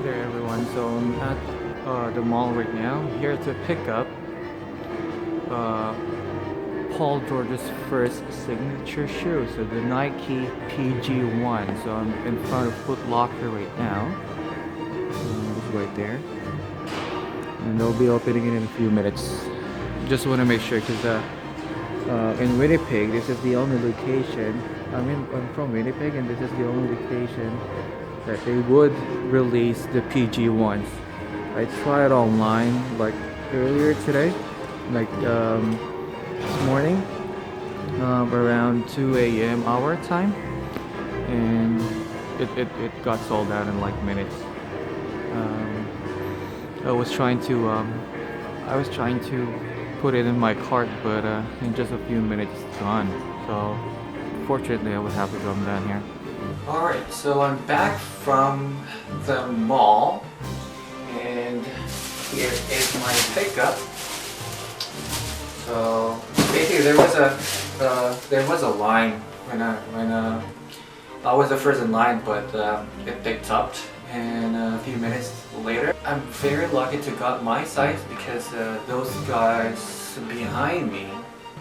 there everyone, so I'm at the mall right now, here to pick up uh, Paul George's first signature shoe, so the Nike PG1. So I'm in front of Foot Locker right now, it's right there, and they'll be opening it in a few minutes. Just want to make sure because in Winnipeg, this is the only location. I'm from Winnipeg, and this is the only location that they would release the PG ones. I tried online like earlier today, like this morning, around 2 a.m. our time, and it got sold out in like minutes. Um, I was trying to put it in my cart, but in just a few minutes it's gone. So fortunately, I would have to come down here. Alright, so I'm back from the mall, and here is my pickup. So basically, there was a line when I was the first in line, but it picked up, and a few minutes later, I'm very lucky to got my size because those guys behind me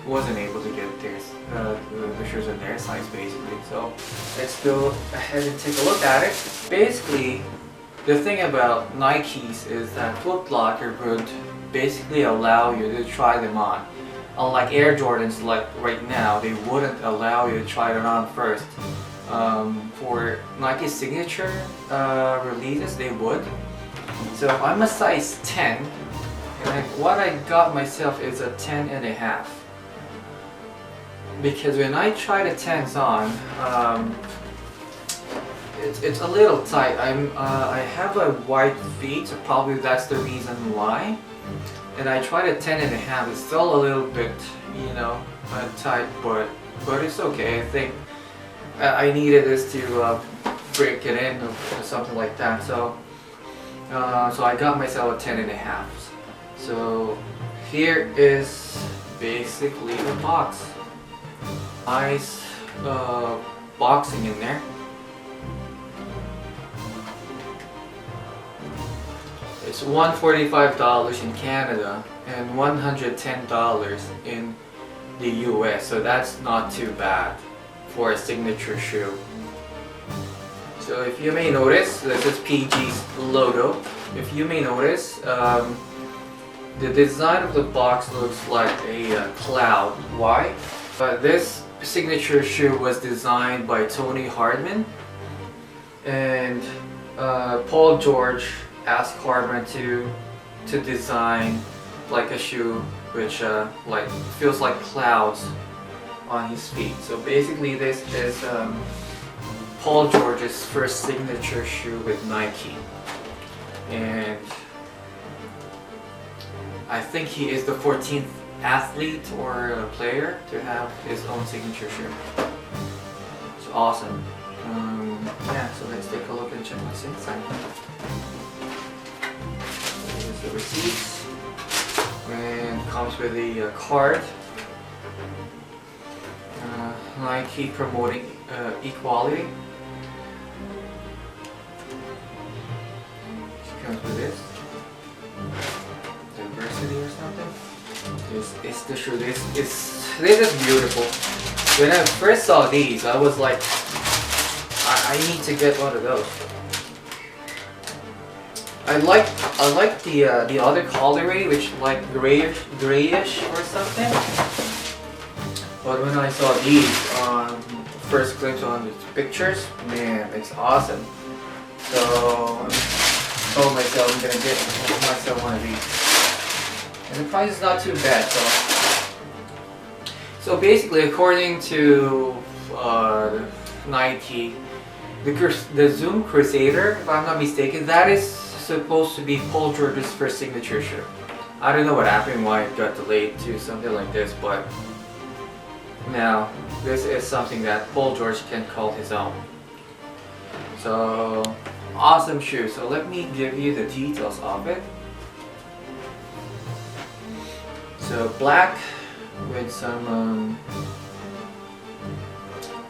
wasn't able to get the shoes in their size basically. So let's go ahead and take a look at it. Basically, the thing about Nikes is that Foot Locker would basically allow you to try them on. Unlike Air Jordans, like right now, they wouldn't allow you to try it on first. For Nike signature releases, they would. So I'm a size 10, and what I got myself is a 10 and a half. Because when I try the 10s on, it's a little tight. I have a wide feet, so probably that's the reason why. And I tried a 10 and a half. It's still a little bit, tight, but it's okay. I think I needed this to break it in or something like that. So I got myself a 10 and a half. So here is basically the box. Nice boxing in there. It's $145 in Canada and $110 in the US, so that's not too bad for a signature shoe. So if you may notice, this is PG's logo. If you may notice, the design of the box looks like a cloud. Why? This signature shoe was designed by Tony Hardman, and Paul George asked Hardman to design like a shoe which like feels like clouds on his feet. So basically, this is Paul George's first signature shoe with Nike, and I think he is the 14th athlete or a player to have his own signature shoe. It's awesome. Yeah, so let's take a look and check what's inside. Here's the receipts, and comes with the card. Nike promoting equality. It comes with this. Diversity or something. This is the shoe. This is beautiful. When I first saw these, I was like, I need to get one of those. I like the other colorway, which like grayish or something. But when I saw these on first glimpse on the pictures, man, it's awesome. So I told myself I'm gonna get myself one of these. And the price is not too bad. So basically, according to Nike, the Zoom Crusader, if I'm not mistaken, that is supposed to be Paul George's first signature shoe. I don't know what happened, why it got delayed to something like this, but now this is something that Paul George can call his own. So awesome shoe. So let me give you the details of it. So black with some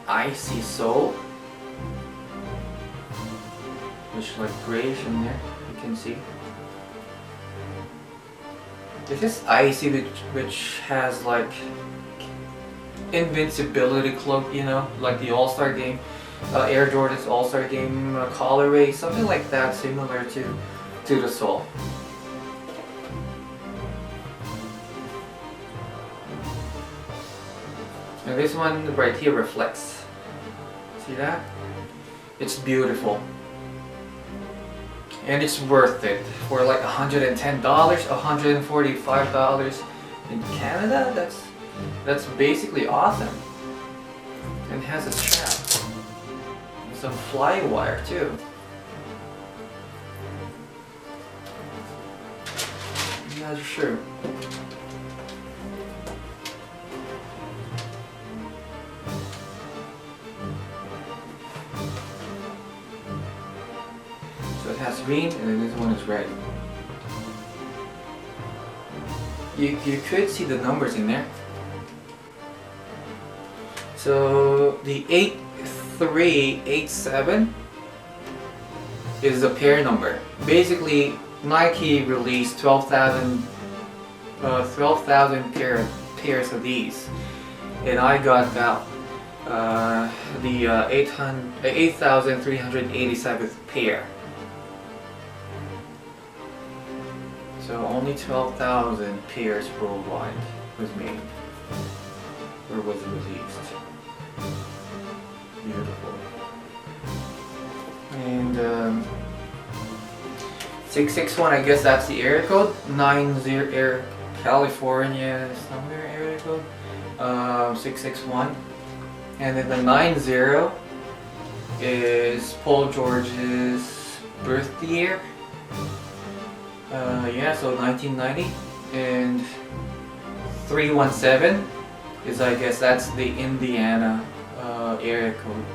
icy sole. which like grayish in there, you can see. This is icy, which has like invincibility cloak, you know, like the All-Star Game, Air Jordan's All-Star Game colorway, something like that, similar to the sole. And this one right here reflects. See that? It's beautiful. And it's worth it for like $110, $145 in Canada. That's basically awesome. And it has a strap. And some fly wire too. Not sure. So it has green and then this one is red. You could see the numbers in there. So the 8387 is the pair number. Basically, Nike released 12,000 pairs of these, and I got that the 8,387th pair. So only 12,000 pairs worldwide was made or was released. Beautiful. And 661, I guess that's the area code. 90 Air California somewhere area code. 661. And then the 90 is Paul George's birth year. Yeah, so 1990. And 317 is, I guess that's the Indiana area code.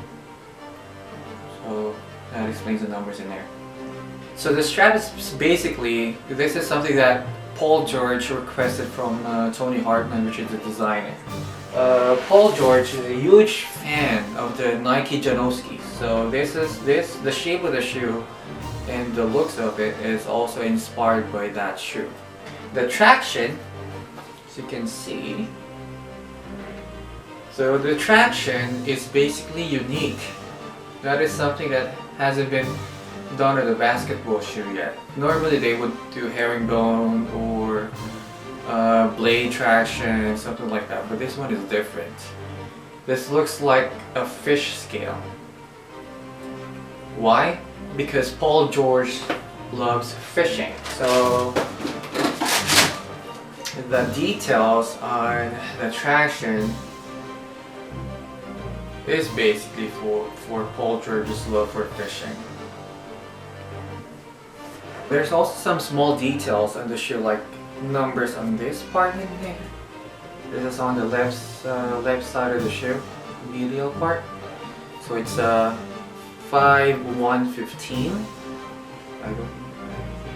So that explains the numbers in there. So the strap is basically, this is something that Paul George requested from Tony Hartman, which is the designer. Paul George is a huge fan of the Nike Janowski. So the shape of the shoe and the looks of it is also inspired by that shoe. The traction, as you can see, so the traction is basically unique. That is something that hasn't been done with a basketball shoe yet. Normally they would do herringbone or blade traction, something like that, but this one is different. This looks like a fish scale. Why? Because Paul George loves fishing. So the details on the traction is basically for Paul George's love for fishing. There's also some small details on the shoe, like numbers on this part in here. This is on the left side of the shoe, medial part. So it's 5115. I don't think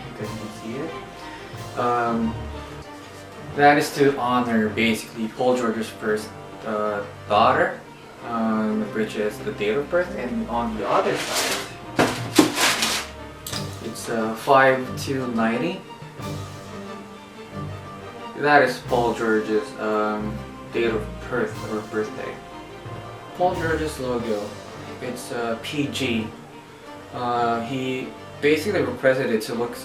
you guys can see it. That is to honor basically Paul George's first daughter, which is the date of birth, and on the other side it's 5290. That is Paul George's date of birth or birthday. Paul George's logo, it's PG. He basically requested it to look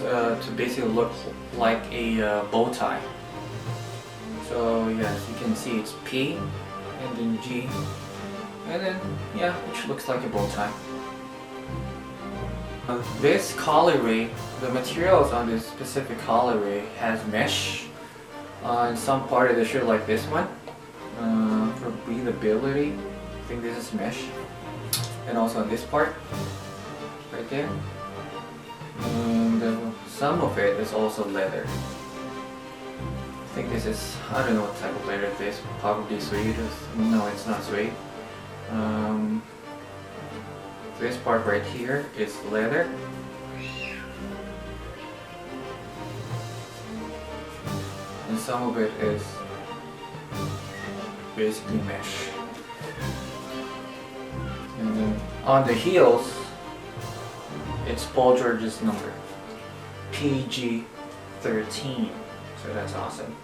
like a bow tie. So yes, you can see it's P and then G, and then yeah, which looks like a bow tie. This colorway, the materials on this specific colorway has mesh on some part of the shoe, like this one, for breathability. I think this is mesh, and also on this part right there, and some of it is also leather. I think this is, I don't know what type of leather it is, probably suede. No, it's not suede. This part right here is leather. And some of it is basically mesh. And then on the heels, it's Paul George's number, PG 13, so that's awesome.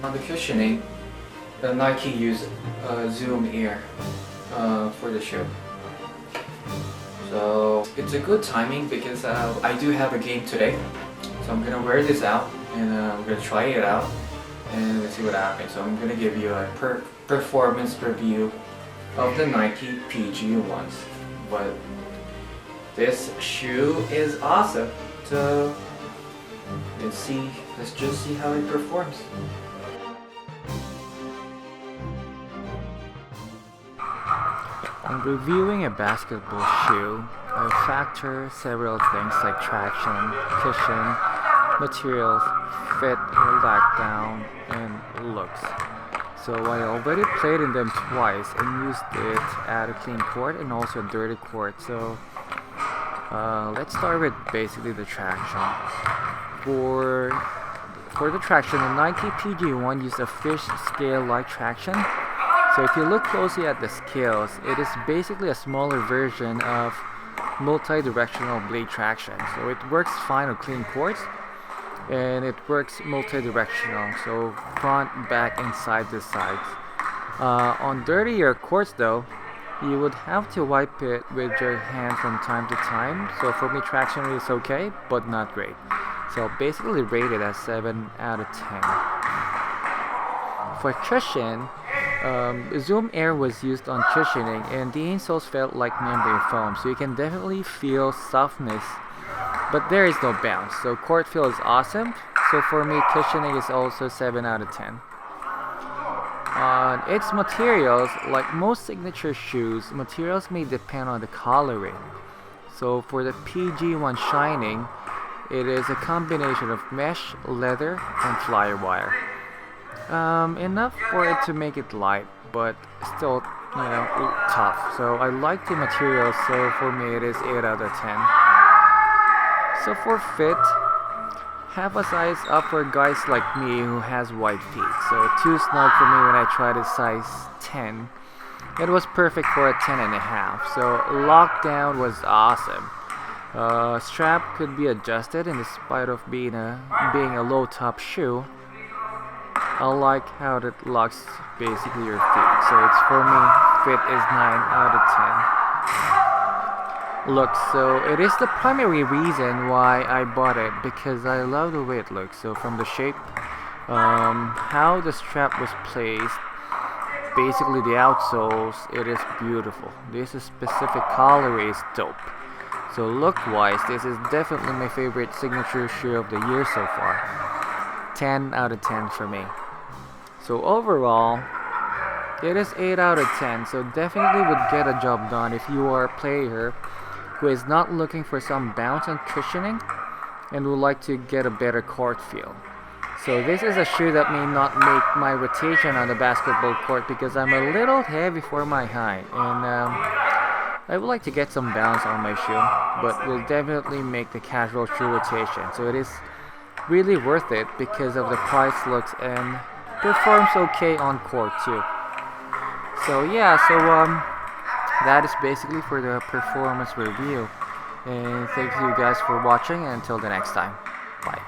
On the cushioning, the Nike used Zoom Air for the shoe. So it's a good timing because I do have a game today. So I'm gonna wear this out and I'm gonna try it out and let's see what happens. So I'm gonna give you a performance review of the Nike PG ones. But this shoe is awesome. So let's just see how it performs. When reviewing a basketball shoe, I factor several things like traction, cushion, materials, fit or lockdown, and looks. So I already played in them twice and used it at a clean court and also a dirty court. So let's start with basically the traction. For the traction, the Nike PG1 used a fish scale-like traction. So if you look closely at the scales, it is basically a smaller version of multi-directional blade traction. So it works fine on clean courts and it works multi-directional, so front, back, and side to sides. On dirtier courts though, you would have to wipe it with your hand from time to time. So for me, traction is okay, but not great. So basically rated as 7 out of 10. For cushion, Zoom Air was used on cushioning and the insoles felt like membrane foam, so you can definitely feel softness, but there is no bounce. So court feel is awesome. So for me, cushioning is also 7 out of 10. On its materials, like most signature shoes, materials may depend on the coloring. So for the PG1 Shining, it is a combination of mesh, leather, and Flywire. Enough for it to make it light, but still, tough. So I like the material, so for me it is 8 out of 10. So for fit, have a size up for guys like me who has wide feet. So too snug for me when I tried a size 10. It was perfect for a 10.5. So lockdown was awesome. Strap could be adjusted in spite of being a low top shoe. I like how it locks basically your feet. So it's for me, fit is 9 out of 10. Look, so it is the primary reason why I bought it, because I love the way it looks. So from the shape, how the strap was placed, basically the outsoles, it is beautiful. This is specific colorway is dope. So look wise, this is definitely my favorite signature shoe of the year so far. 10 out of 10 for me. So overall, it is 8 out of 10. So definitely would get a job done if you are a player who is not looking for some bounce and cushioning and would like to get a better court feel. So this is a shoe that may not make my rotation on the basketball court because I'm a little heavy for my height, and I would like to get some bounce on my shoe, but will definitely make the casual shoe rotation. So it is really worth it because of the price, looks, and performs okay on court too. So yeah, that is basically for the performance review, and thank you guys for watching, and until the next time, bye.